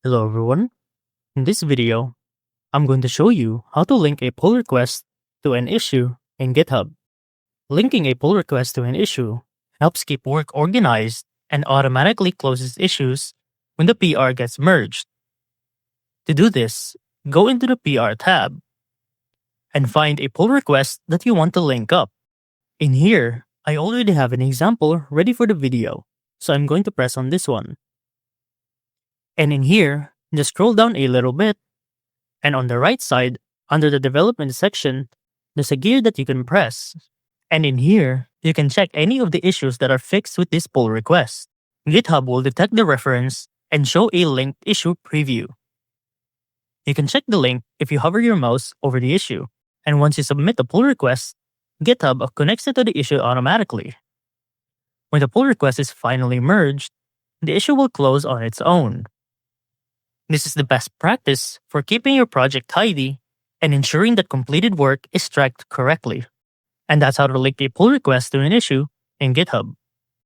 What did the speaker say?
Hello everyone. In this video, I'm going to show you how to link a pull request to an issue in GitHub. Linking a pull request to an issue helps keep work organized and automatically closes issues when the PR gets merged. To do this, go into the PR tab and find a pull request that you want to link up. In here, I already have an example ready for the video, so I'm going to press on this one. And in here, just scroll down a little bit, and on the right side, under the development section, there's a gear that you can press. And in here, you can check any of the issues that are fixed with this pull request. GitHub will detect the reference and show a linked issue preview. You can check the link if you hover your mouse over the issue, and once you submit the pull request, GitHub connects it to the issue automatically. When the pull request is finally merged, the issue will close on its own. This is the best practice for keeping your project tidy and ensuring that completed work is tracked correctly. And that's how to link a pull request to an issue in GitHub.